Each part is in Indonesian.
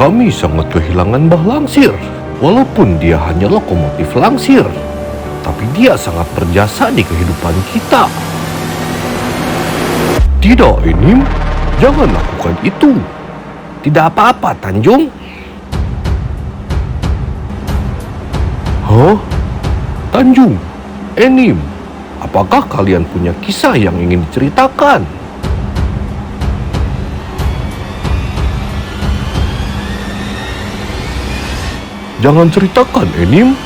Kami sangat kehilangan Mbah Langsir. Walaupun dia hanya lokomotif langsir, tapi dia sangat berjasa di kehidupan kita. Tidak, Enim. Jangan lakukan itu. Tidak apa-apa, Tanjung. Hah? Tanjung, Enim, apakah kalian punya kisah yang ingin diceritakan? Jangan ceritakan, Enim.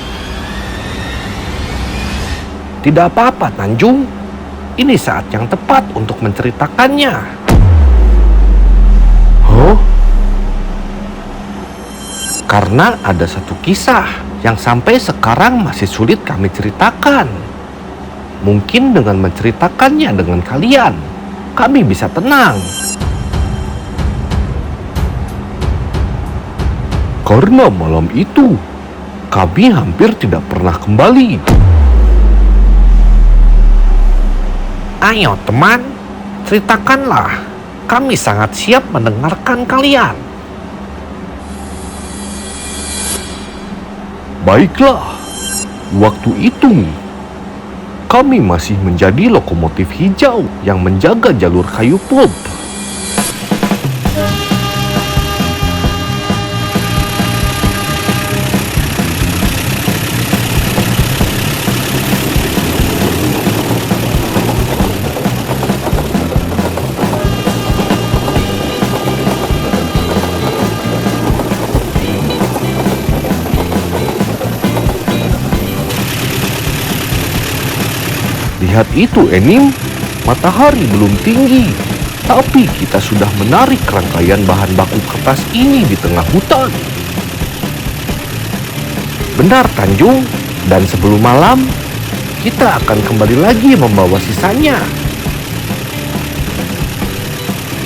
Tidak apa-apa, Tanjung. Ini saat yang tepat untuk menceritakannya. Hah? Karena ada satu kisah yang sampai sekarang masih sulit kami ceritakan. Mungkin dengan menceritakannya dengan kalian, kami bisa tenang. Karena malam itu, kami hampir tidak pernah kembali. Ayo teman, ceritakanlah. Kami sangat siap mendengarkan kalian. Baiklah, waktu itu kami masih menjadi lokomotif hijau yang menjaga jalur kayu pulp. Lihat itu, Enim. Matahari belum tinggi, tapi kita sudah menarik rangkaian bahan baku kertas ini di tengah hutan. Benar, Tanjung. Dan sebelum malam, kita akan kembali lagi membawa sisanya.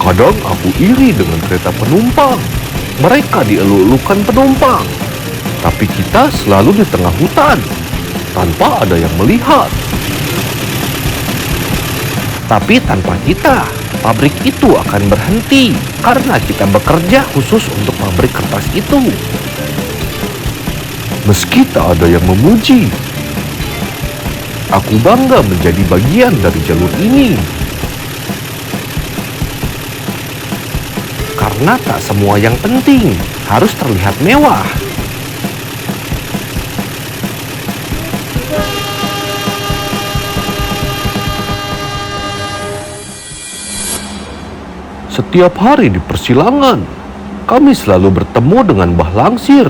Kadang aku iri dengan kereta penumpang. Mereka dieluk-elukan penumpang. Tapi kita selalu di tengah hutan, tanpa ada yang melihat. Tapi tanpa kita, pabrik itu akan berhenti karena kita bekerja khusus untuk pabrik kertas itu. Meski tak ada yang memuji, aku bangga menjadi bagian dari jalur ini. Karena tak semua yang penting harus terlihat mewah. Setiap hari di persilangan, kami selalu bertemu dengan Mbah Langsir.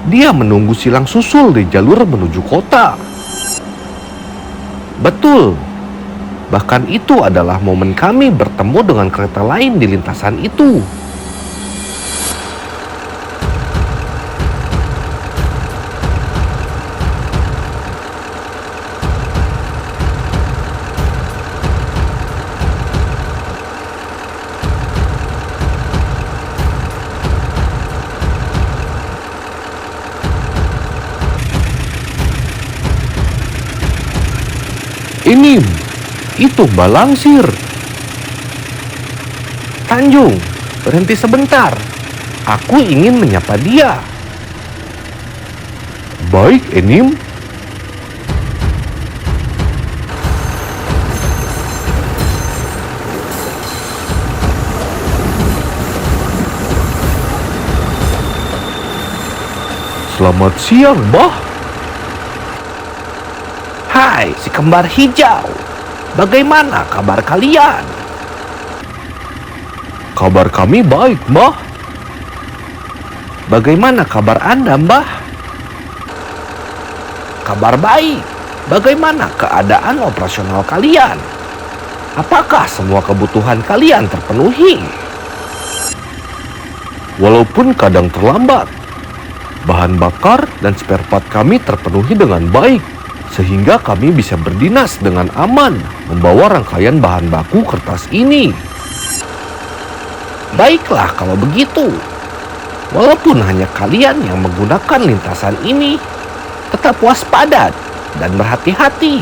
Dia menunggu silang susul di jalur menuju kota. Betul. Bahkan itu adalah momen kami bertemu dengan kereta lain di lintasan itu. Enim, itu Mbah Langsir. Tanjung, berhenti sebentar. Aku ingin menyapa dia. Baik, Enim. Selamat siang, Mbah. Hai, si kembar hijau. Bagaimana kabar kalian? Kabar kami baik, Mbah. Bagaimana kabar Anda, Mbah? Kabar baik. Bagaimana keadaan operasional kalian? Apakah semua kebutuhan kalian terpenuhi? Walaupun kadang terlambat, bahan bakar dan spare part kami terpenuhi dengan baik, sehingga kami bisa berdinas dengan aman membawa rangkaian bahan baku kertas ini. Baiklah kalau begitu. Walaupun hanya kalian yang menggunakan lintasan ini, tetap waspada dan berhati-hati.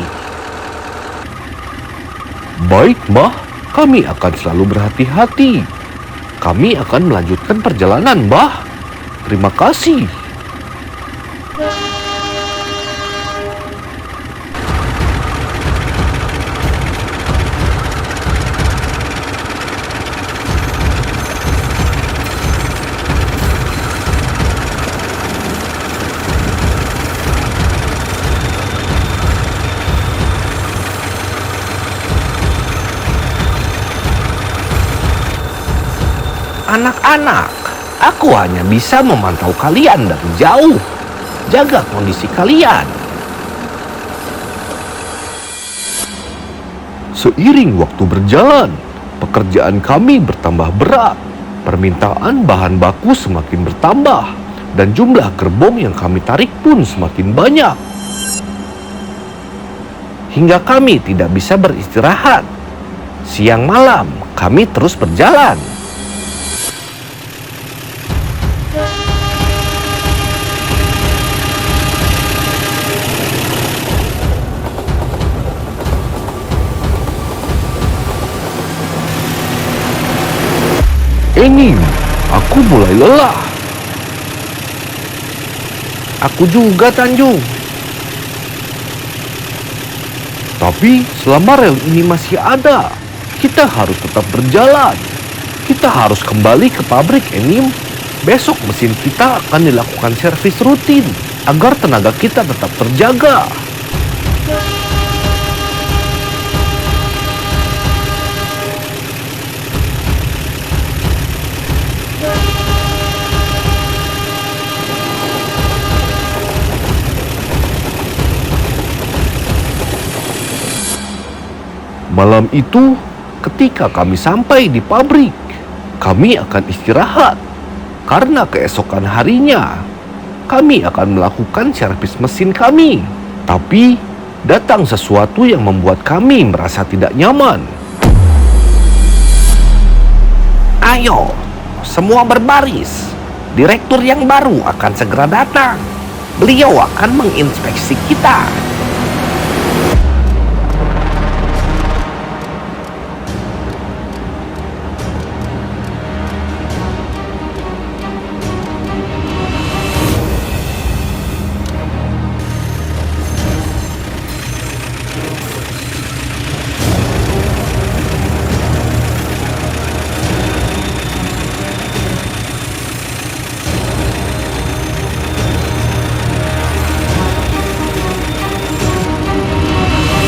Baik, Mbah. Kami akan selalu berhati-hati. Kami akan melanjutkan perjalanan, Mbah. Terima kasih. Anak-anak, aku hanya bisa memantau kalian dari jauh. Jaga kondisi kalian. Seiring waktu berjalan, pekerjaan kami bertambah berat. Permintaan bahan baku semakin bertambah, dan jumlah gerbong yang kami tarik pun semakin banyak. Hingga kami tidak bisa beristirahat. Siang malam, kami terus berjalan. Enim, aku mulai lelah. Aku juga, Tanjung. Tapi selama rel ini masih ada, kita harus tetap berjalan. Kita harus kembali ke pabrik, Enim. Besok mesin kita akan dilakukan servis rutin agar tenaga kita tetap terjaga. Malam itu, ketika kami sampai di pabrik, kami akan istirahat. Karena keesokan harinya, kami akan melakukan servis mesin kami. Tapi, datang sesuatu yang membuat kami merasa tidak nyaman. Ayo, semua berbaris. Direktur yang baru akan segera datang. Beliau akan menginspeksi kita.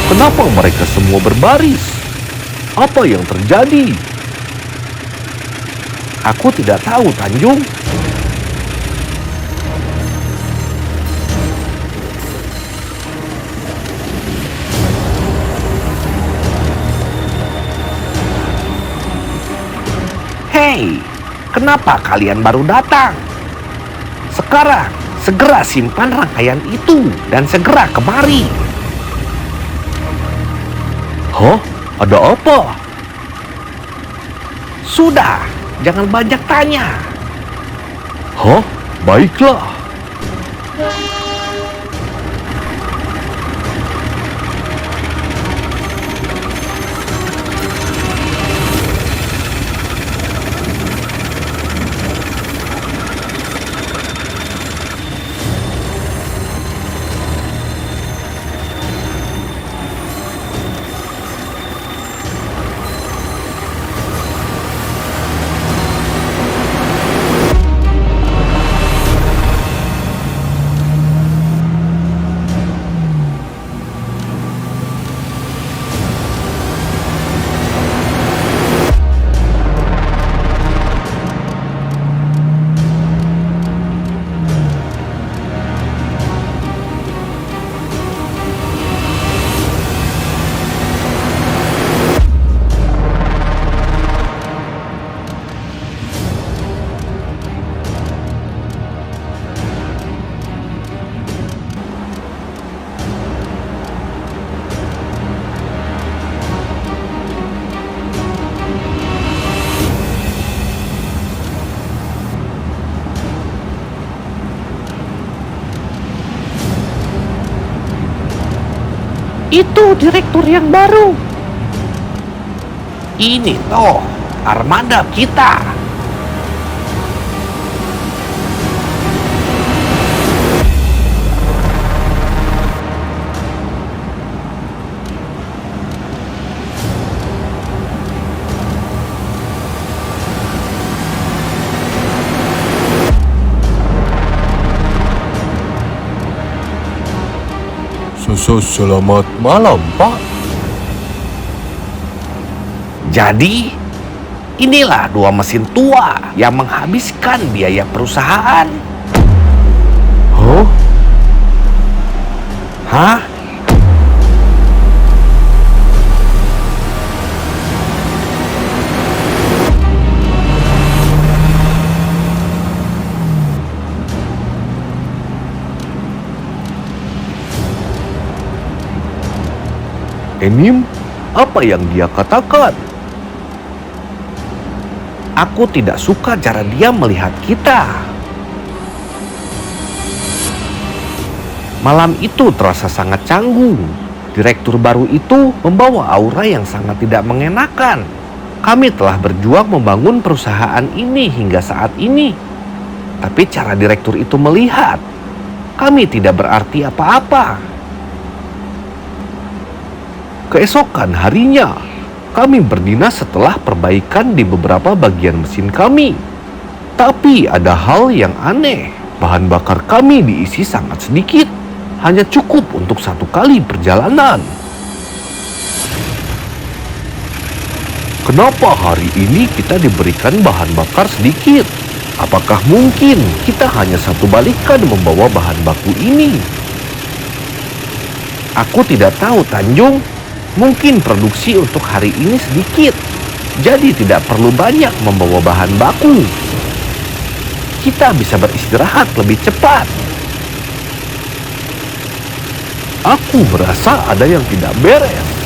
Kenapa mereka semua berbaris? Apa yang terjadi? Aku tidak tahu, Tanjung. Hei, kenapa kalian baru datang? Sekarang, segera simpan rangkaian itu dan segera kemari. Hah? Ada apa? Sudah, jangan banyak tanya. Hah? Baiklah. Itu direktur yang baru. Ini toh armada kita. Selamat malam, Pak. Jadi, inilah dua mesin tua yang menghabiskan biaya perusahaan. Hah? Hah? Enim, apa yang dia katakan? Aku tidak suka cara dia melihat kita. Malam itu terasa sangat canggung. Direktur baru itu membawa aura yang sangat tidak mengenakan. Kami telah berjuang membangun perusahaan ini hingga saat ini. Tapi cara direktur itu melihat, kami tidak berarti apa-apa. Keesokan harinya, kami berdinas setelah perbaikan di beberapa bagian mesin kami. Tapi ada hal yang aneh. Bahan bakar kami diisi sangat sedikit. Hanya cukup untuk 1 kali perjalanan. Kenapa hari ini kita diberikan bahan bakar sedikit? Apakah mungkin kita hanya satu balikan membawa bahan baku ini? Aku tidak tahu, Tanjung. Mungkin produksi untuk hari ini sedikit, jadi tidak perlu banyak membawa bahan baku. Kita bisa beristirahat lebih cepat. Aku merasa ada yang tidak beres.